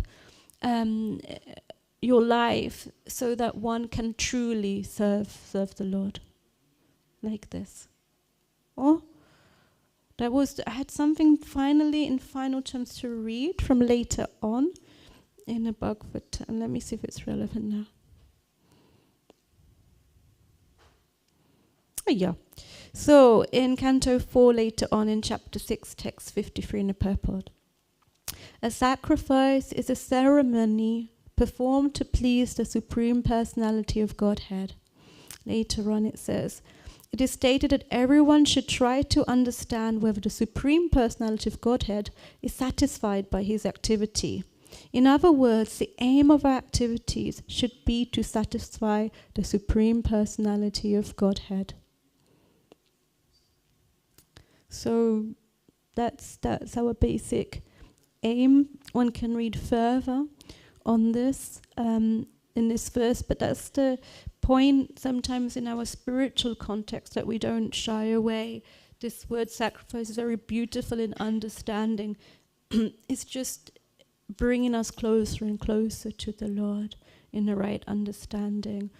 A: your life so that one can truly serve the Lord, like this. Oh, I had something finally in final terms to read from later on in the Bhagavatam. Let me see if it's relevant now. Oh, yeah. So in Canto 4 later on in chapter 6, text 53 in the purport. A sacrifice is a ceremony performed to please the Supreme Personality of Godhead. Later on it says, it is stated that everyone should try to understand whether the Supreme Personality of Godhead is satisfied by his activity. In other words, the aim of our activities should be to satisfy the Supreme Personality of Godhead. So that's our basic aim. One can read further on this in this verse, but that's the point sometimes in our spiritual context that we don't shy away. This word sacrifice is very beautiful in understanding. It's just bringing us closer and closer to the Lord in the right understanding.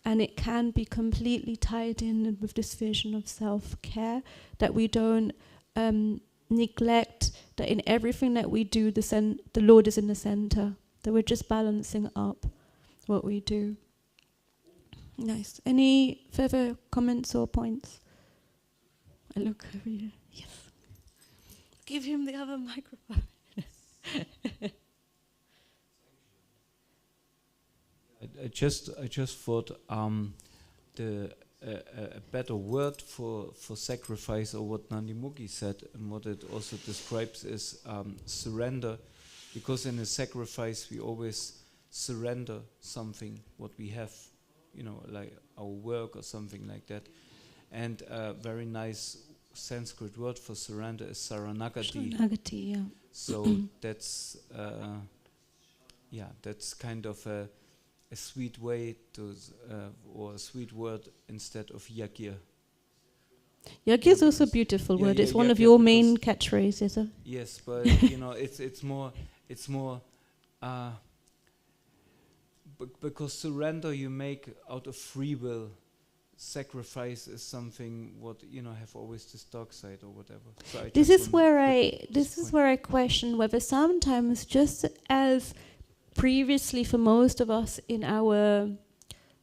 A: And it can be completely tied in with this vision of self-care, that we don't neglect that in everything that we do, the Lord is in the center, that we're just balancing up what we do. Nice. Any further comments or points? I look over here. Yes. Give him the other microphone.
I: I just thought a better word for sacrifice, or what Nandimugi said, and what it also describes, is surrender, because in a sacrifice we always surrender something what we have, like our work or something like that. And a very nice Sanskrit word for surrender is saranagati.
A: Saranagati, yeah.
I: So that's that's kind of a sweet way to, or a sweet word instead of yagya.
A: Yagya is also a beautiful word. It's one of your main catchphrases.
I: Yes, but it's more because surrender you make out of free will. Sacrifice is something what have always this dark side or whatever. So this is where
A: I question whether sometimes, just as previously for most of us in our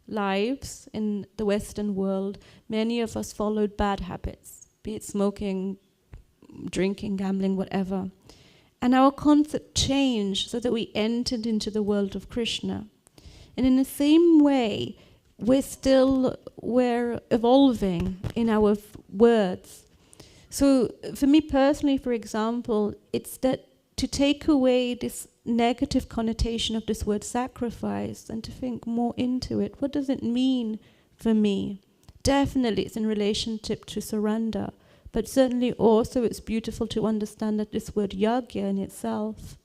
A: lives in the Western world, many of us followed bad habits, be it smoking, drinking, gambling, whatever. And our concept changed so that we entered into the world of Krishna. And in the same way, we're evolving in our words. So for me personally, for example, it's that to take away this negative connotation of this word sacrifice and to think more into it. What does it mean for me? Definitely it's in relationship to surrender, but certainly also it's beautiful to understand that this word yagya in itself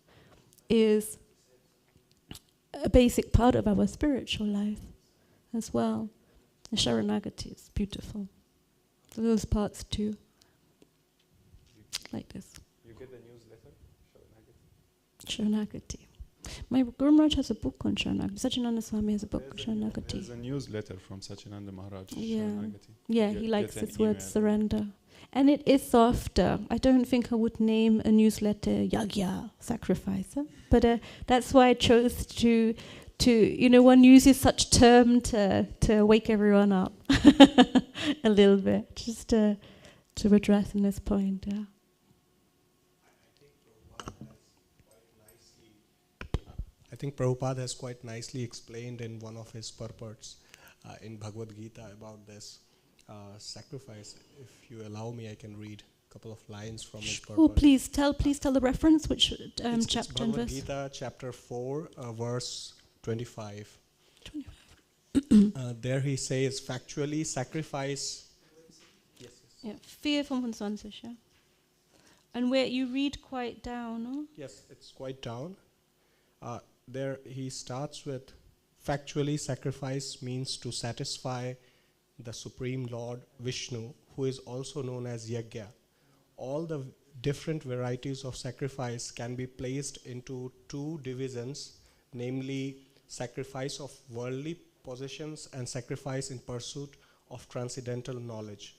A: is a basic part of our spiritual life as well. The Sharanagati is beautiful. So those parts too. Like this.
G: You get the newsletter,
A: Sharanagati. My Guru Maharaj has a book on Sharanagati. Sachinanda Swami has a book on Sharanagati.
G: There's a newsletter from Sachinanda Maharaj.
A: Yeah, he likes this word surrender. And it is softer. I don't think I would name a newsletter yagya, sacrifice. But that's why I chose to one uses such term to wake everyone up a little bit, just to address in this point. Yeah.
D: I think Prabhupada has quite nicely explained in one of his purports in Bhagavad Gita about this sacrifice. If you allow me, I can read a couple of lines from his purport.
A: Oh, please tell the reference, which chapter and verse?
D: Bhagavad Gita, chapter 4, verse 25. There he says, factually, sacrifice. Yes.
A: Yeah, 4:25, yeah. And where you read quite down, no?
D: Yes, it's quite down. There he starts with, factually, sacrifice means to satisfy the Supreme Lord Vishnu, who is also known as Yagya. All the different varieties of sacrifice can be placed into two divisions, namely sacrifice of worldly possessions and sacrifice in pursuit of transcendental knowledge.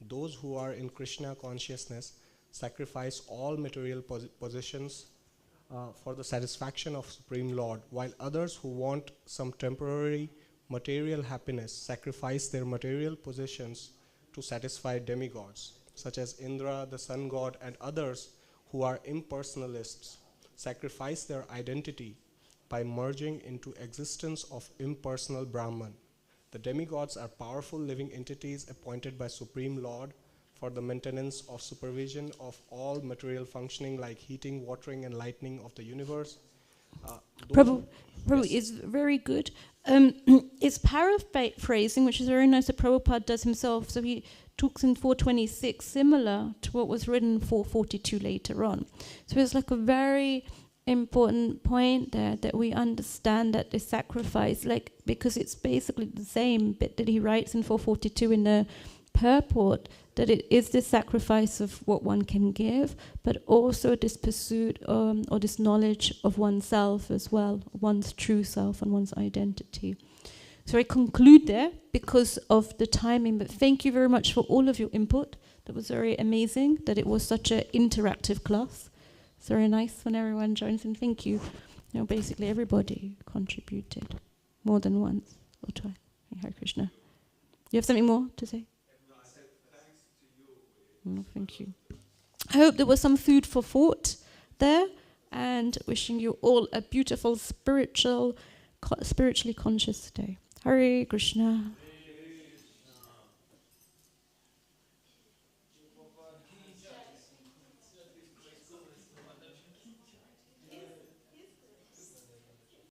D: Those who are in Krishna consciousness sacrifice all material possessions for the satisfaction of Supreme Lord, while others who want some temporary material happiness sacrifice their material possessions to satisfy demigods, such as Indra, the sun god, and others who are impersonalists sacrifice their identity by merging into existence of impersonal Brahman. The demigods are powerful living entities appointed by Supreme Lord for the maintenance of supervision of all material functioning like heating, watering, and lightning of the universe.
A: Prabhu is very good. It's paraphrasing, which is very nice that Prabhupada does himself. So he talks in 426, similar to what was written in 442 later on. So it's like a very important point there, that we understand that the sacrifice, like, because it's basically the same bit that he writes in 442 in the purport, that it is this sacrifice of what one can give, but also this pursuit or this knowledge of oneself as well, one's true self and one's identity. So I conclude there because of the timing, but thank you very much for all of your input. That was very amazing, that it was such an interactive class. It's very nice when everyone joins in. Thank you. You know, basically everybody contributed more than once or twice. Hare Krishna. You have something more to say? No, thank you. I hope there was some food for thought there, and wishing you all a beautiful spiritually conscious day. Hare Krishna.